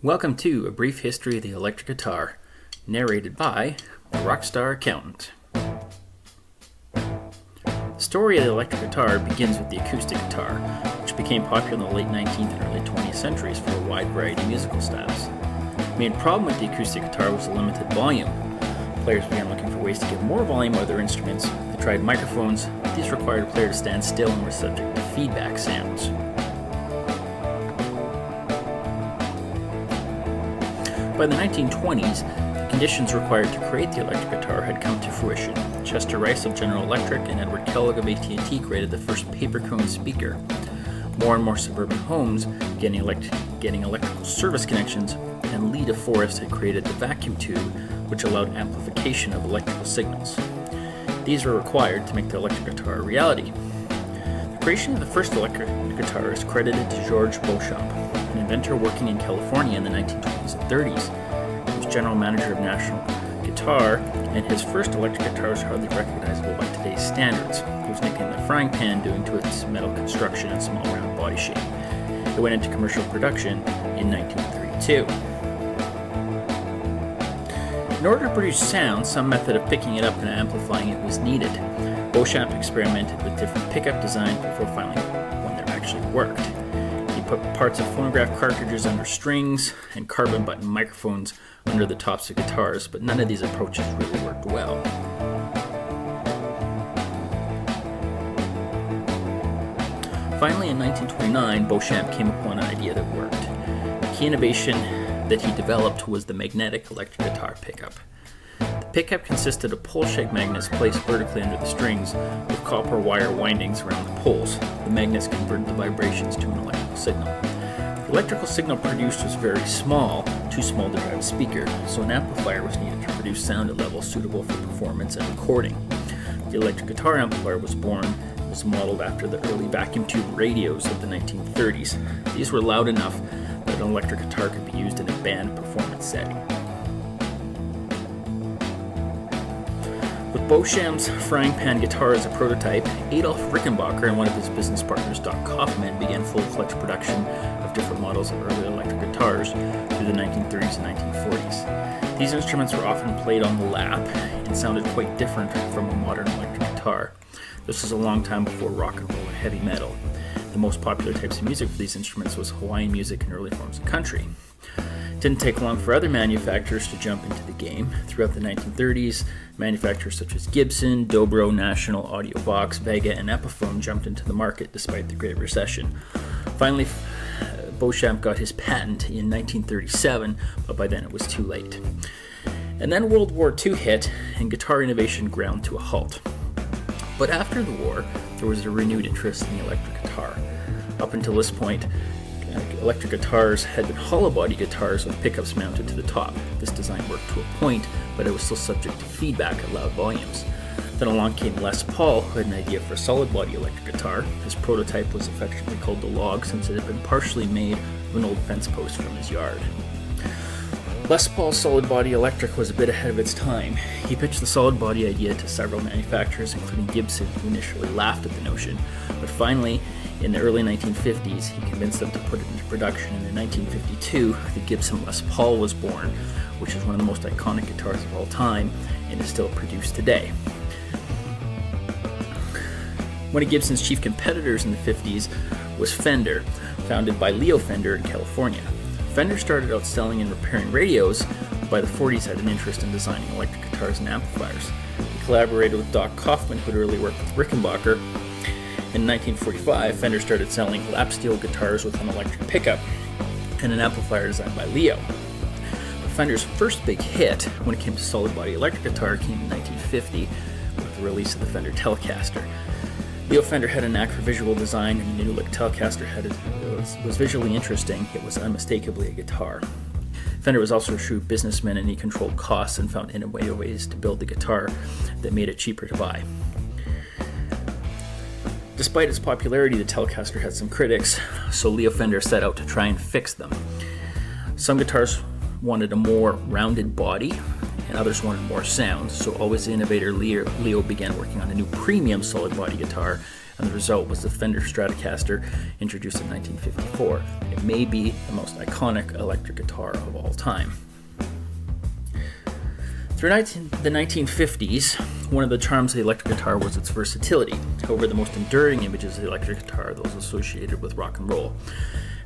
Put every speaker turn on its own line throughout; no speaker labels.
Welcome to A Brief History of the Electric Guitar, narrated by the Rockstar Accountant. The story of the electric guitar begins with the acoustic guitar, which became popular in the late 19th and early 20th centuries for a wide variety of musical styles. The main problem with the acoustic guitar was the limited volume. Players began looking for ways to get more volume out of their instruments. They tried microphones, but these required a player to stand still and were subject to feedback sounds. By the 1920s, the conditions required to create the electric guitar had come to fruition. Chester Rice of General Electric and Edward Kellogg of AT&T created the first paper cone speaker. More and more suburban homes getting electrical service connections, and Lee DeForest had created the vacuum tube, which allowed amplification of electrical signals. These were required to make the electric guitar a reality. The creation of the first electric guitar is credited to George Beauchamp, an inventor working in California in the 1920s and 30s. He was general manager of National Guitar, and his first electric guitar is hardly recognizable by today's standards. It was nicknamed the frying pan due to its metal construction and small round body shape. It went into commercial production in 1932. In order to produce sound, some method of picking it up and amplifying it was needed. Beauchamp experimented with different pickup designs before finding one that actually worked. He put parts of phonograph cartridges under strings and carbon button microphones under the tops of guitars, but none of these approaches really worked well. Finally, in 1929, Beauchamp came upon an idea that worked. The key innovation that he developed was the magnetic electric guitar pickup. The pickup consisted of pole-shaped magnets placed vertically under the strings with copper wire windings around the poles. The magnets converted the vibrations to an electrical signal. The electrical signal produced was very small, too small to drive a speaker, so an amplifier was needed to produce sound at levels suitable for performance and recording. The electric guitar amplifier was born. It was modeled after the early vacuum tube radios of the 1930s. These were loud enough that an electric guitar could be used in a band performance setting. With Beauchamp's frying pan guitar as a prototype, Adolf Rickenbacker and one of his business partners, Doc Kaufman, began full-fledged production of different models of early electric guitars through the 1930s and 1940s. These instruments were often played on the lap and sounded quite different from a modern electric guitar. This was a long time before rock and roll or heavy metal. The most popular types of music for these instruments was Hawaiian music and early forms of country. It didn't take long for other manufacturers to jump into the game. Throughout the 1930s, manufacturers such as Gibson, Dobro, National, Audiovox, Vega, and Epiphone jumped into the market despite the Great Recession. Finally, Beauchamp got his patent in 1937, but by then it was too late. And then World War II hit, and guitar innovation ground to a halt. But after the war, there was a renewed interest in the electric guitar. Up until this point, electric guitars had been hollow body guitars with pickups mounted to the top. This design worked to a point, but it was still subject to feedback at loud volumes. Then along came Les Paul, who had an idea for a solid body electric guitar. His prototype was affectionately called the Log, since it had been partially made of an old fence post from his yard. Les Paul's solid body electric was a bit ahead of its time. He pitched the solid body idea to several manufacturers, including Gibson, who initially laughed at the notion, but finally, in the early 1950s, he convinced them to put it into production, and in 1952, the Gibson Les Paul was born, which is one of the most iconic guitars of all time, and is still produced today. One of Gibson's chief competitors in the 50s was Fender, founded by Leo Fender in California. Fender started out selling and repairing radios, but by the 40s had an interest in designing electric guitars and amplifiers. He collaborated with Doc Kaufman, who had earlier worked with Rickenbacker. In 1945, Fender started selling lap steel guitars with an electric pickup and an amplifier designed by Leo. But Fender's first big hit when it came to solid body electric guitar came in 1950 with the release of the Fender Telecaster. Leo Fender had a knack for visual design, and the new look Telecaster was visually interesting. It was unmistakably a guitar. Fender was also a shrewd businessman, and he controlled costs and found innovative ways to build the guitar that made it cheaper to buy. Despite its popularity, the Telecaster had some critics, so Leo Fender set out to try and fix them. Some guitars wanted a more rounded body, and others wanted more sound, so always the innovator Leo began working on a new premium solid body guitar and the result was the Fender Stratocaster, introduced in 1954. It may be the most iconic electric guitar of all time. Through the 1950s, one of the charms of the electric guitar was its versatility. However, the most enduring images of the electric guitar are those associated with rock and roll.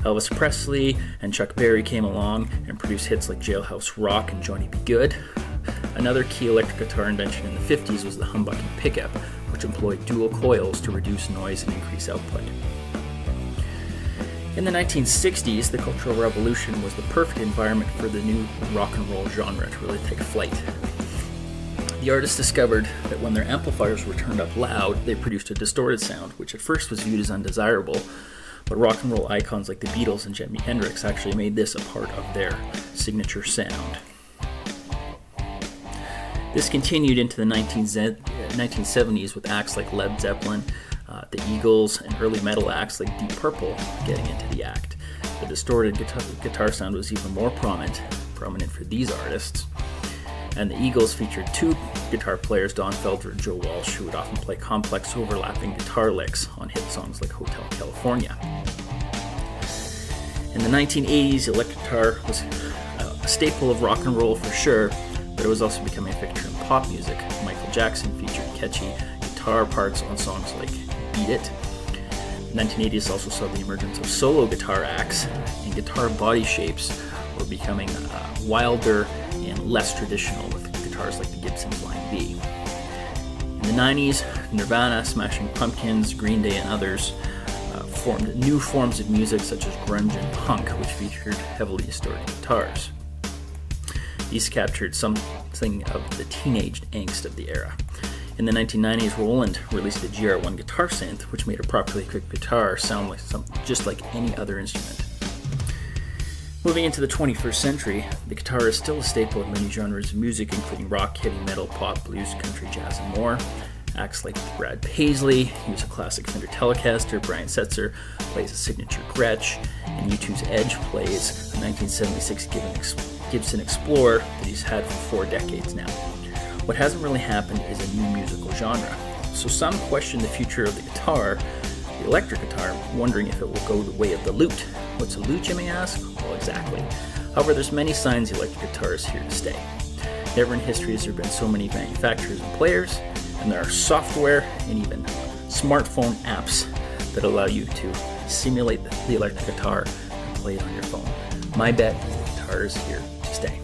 Elvis Presley and Chuck Berry came along and produced hits like Jailhouse Rock and Johnny B. Good. Another key electric guitar invention in the 50s was the humbucking pickup, which employed dual coils to reduce noise and increase output. In the 1960s, the Cultural Revolution was the perfect environment for the new rock and roll genre to really take flight. The artists discovered that when their amplifiers were turned up loud, they produced a distorted sound, which at first was viewed as undesirable, but rock and roll icons like the Beatles and Jimi Hendrix actually made this a part of their signature sound. This continued into the 1970s with acts like Led Zeppelin, the Eagles, and early metal acts like Deep Purple getting into the act. The distorted guitar sound was even more prominent for these artists, and the Eagles featured two guitar players, Don Felder and Joe Walsh, who would often play complex overlapping guitar licks on hit songs like Hotel California. In the 1980s, electric guitar was a staple of rock and roll for sure, but it was also becoming a fixture in pop music. Michael Jackson featured catchy guitar parts on songs like Beat It. The 1980s also saw the emergence of solo guitar acts, and guitar body shapes were becoming wilder and less traditional, with guitars like the Gibson Line B. In the 90s, Nirvana, Smashing Pumpkins, Green Day, and others formed new forms of music such as grunge and punk, which featured heavily distorted guitars. These captured something of the teenage angst of the era. In the 1990s, Roland released the GR1 guitar synth, which made a properly equipped guitar sound like just like any other instrument. Moving into the 21st century, the guitar is still a staple in many genres of music, including rock, heavy metal, pop, blues, country, jazz, and more. Acts like Brad Paisley use a classic Fender Telecaster, Brian Setzer plays a signature Gretsch, and U2's Edge plays a 1976 Gibson Explorer that he's had for 4 decades now. What hasn't really happened is a new musical genre. So some question the future of the guitar, the electric guitar, wondering if it will go the way of the lute. What's a lute, you may ask? Well, exactly. However, there's many signs the electric guitar is here to stay. Never in history has there been so many manufacturers and players, and there are software and even smartphone apps that allow you to simulate the electric guitar and play it on your phone. My bet is the guitar is here to stay.